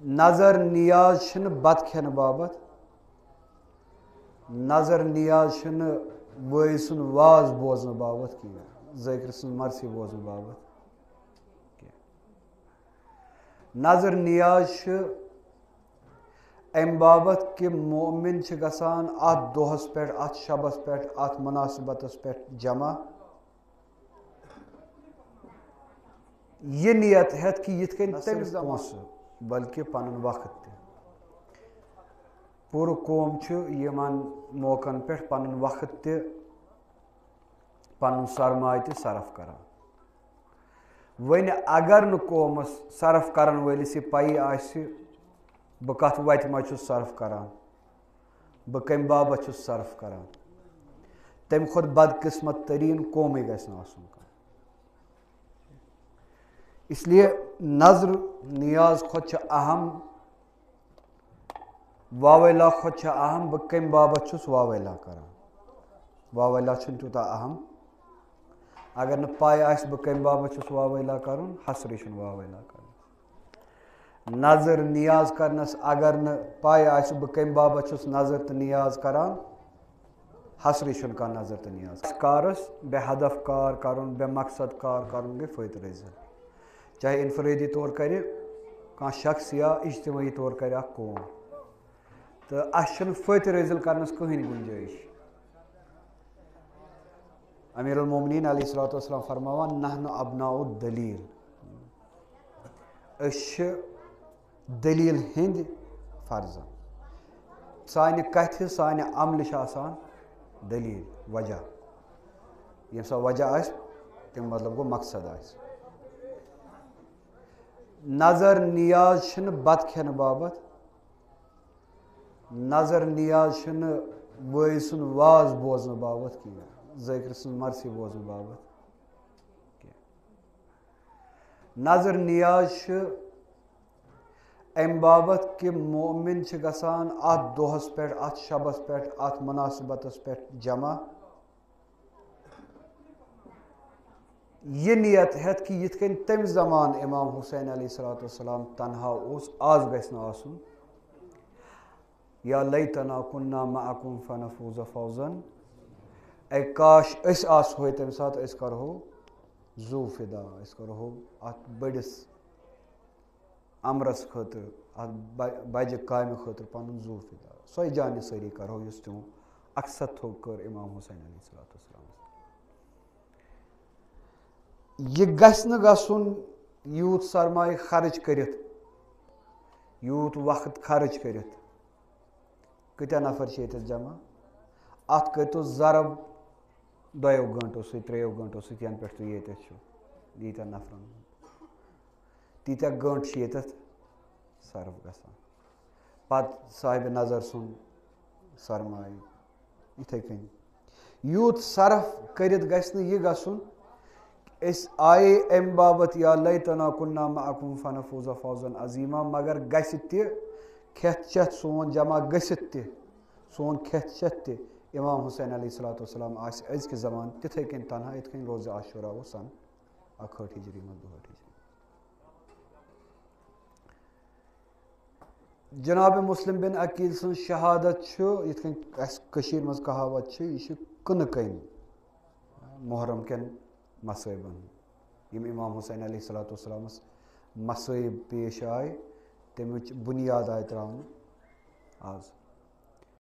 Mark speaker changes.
Speaker 1: نظر نیاز چھنہ بت کھین بابت نظر نیاز چھنہ وٲے سُنٛد واز بوزنہٕ باپتھ کینٛہہ ذٲکر سٕنٛز مرثی بوزنہٕ باپتھ کینٛہہ نظر نیاز چھُ امہِ باپتھ کہِ مومِن چھِ گژھان اتھ دۄہس پٮ۪ٹھ اتھ شبس پٮ۪ٹھ اتھ مُناسبتس پٮ۪ٹھ جمع یہِ نیت ہٮ۪تھ کہِ یِتھ کٔنۍ تٔمِس پونٛسہٕ بلکہِ پنُن وقت تہِ پوٗرٕ قوم چھُ یِمن موقعن پٮ۪ٹھ پنُن وقت تہِ پنُن سرمایہِ تہِ صرف کران وۄنۍ اگر نہٕ قومس صرف کرن وٲلِس یہِ پیی آسہِ بہٕ کتھ وتہِ منٛز چھُس صرف کران بہٕ کمہِ باپتھ چھُس صرف کران تمہِ کھۄتہٕ بدقسمت تریٖن قومٕے گژھِ نہٕ آسُن کانٛہہ اس لیے نظر نیاز کھۄتہٕ چھِ اہم واویلا کھۄتہٕ چھِ اہم بہٕ کمہِ باپتھ چھُس واویلا کران واویلا چھُنہٕ تیوٗتاہ اہم اگر نہٕ پاے آسہِ بہٕ کمہِ باپتھ چھُس واویلا کرُن حسرٕے چھُنہٕ واویلا کرُن نظر نیاز کرنس اگر نہٕ پاے آسہِ بہٕ کمہِ باپتھ چھُس نظر تہٕ نیاز کران حسرٕے چھُنہٕ کانٛہہ نظر تہٕ نیاز کارس بے ہدف کار کرُن بے مقصد کار کرُن گٔے فٲیدٕ رٔزِل چاہے انفرٲدی طور کرِ کانٛہہ شخص یا اجتمٲعی طور کرِ اکھ قوم تہٕ اسہِ چھُنہٕ فٲتہِ رٔزِل کرنس کٕہٕنۍ گُنجٲیِش امیر المومنیٖن علیہ الصلوۃ والسلام فرماوان نحن ابناء الدلیٖل أسۍ چھِ دلیٖل ہٕنٛدۍ فرزن سانہِ کتھِ سانہِ عملہِ چھِ آسان دلیٖل وجہ ییٚمہِ ساتہٕ وجہ آسہِ تمیُک مطلب گوٚو مقصد آسہِ نظر نیاز چھنہٕ بتہٕ کھٮ۪نہٕ باپتھ نظر نیاز چھنہٕ وٲے سُنٛد واز بوزنہٕ باپتھ کینٛہہ ذٲکر سٕنٛز مرثی بوزنہٕ باپتھ کینٛہہ نظر نیاز چھُ امہِ باپتھ کہِ مومِن چھِ گژھان اتھ دۄہس پٮ۪ٹھ اتھ شبس پٮ۪ٹھ اتھ مُناسبتس پٮ۪ٹھ جمع یہِ نیت ہٮ۪تھ کہِ یِتھ کٔنۍ تمہِ زمانہٕ امام حُسین علیہ الصلوۃ والسلام تنہا اوس آز گژھِ نہٕ آسُن یا لیتنا کُنا معکم فنفوز فوزن اے کاش أسۍ آسہو تمہِ ساتہٕ أسۍ کرہو زوٗ فدا أسۍ کرہو اتھ بٔڑِس امرس خٲطرٕ اتھ بجہِ کامہِ خٲطرٕ پنُن زوٗ فدا سۄے جانہِ سٲری کرہو یُس تِمو اقصد تھوٚو کٔر امام حُسین علیہ الصلوۃ والسلام یہِ گژھِ نہٕ گژھُن یوٗت سرمایہِ خرٕچ کٔرِتھ یوٗت وقت خرٕچ کٔرِتھ کۭتیاہ نفر چھِ ییٚتٮ۪تھ جمع اتھ کٔرۍتو ضرب 2 گٲنٛٹو سۭتۍ 3 گٲنٛٹو سۭتۍ ینہٕ پٮ۪ٹھ تُہۍ ییٚتٮ۪تھ چھِو ییٖتیاہ نفرن تیٖتیاہ گٲنٛٹہٕ چھِ ییٚتٮ۪تھ صرف گژھان پتہٕ صاحبِ نظر سُنٛد سرمایہِ یِتھٕے کٔنۍ یوٗت صرف کٔرِتھ گژھِ نہٕ یہِ گژھُن أسۍ آیے امہِ باپتھ یا لیتنا کُنا معکم فنفوز فوزن عظیٖما مگر گژھِ تہِ کھٮ۪تھ چٮ۪تھ سون جمع گٔژھِتھ تہِ سون کھٮ۪تھ چٮ۪تھ تہِ امام حُسین علیہ الصلوۃ والسلام آسہِ أزکہِ زمانہٕ تِتھٕے کٔنۍ تنہا یِتھ کٔنۍ روزِ عاشورہ اوس سن 61 ہجری منٛز 62 ہجری جناب مسلم بن عقیل سٕنٛز شہادت چھُ یِتھ کٔنۍ اَسہِ کٔشیٖرِ منٛز کہاوت چھِ یہِ چھِ کٕنہٕ کٔنۍ محرم کٮ۪ن مصٲیبن یِم امام حُسین علیہ الصلوۃ والسلامس مصٲیب پیش آے تمِچ بُنیاد آیہِ ترٛاونہٕ آز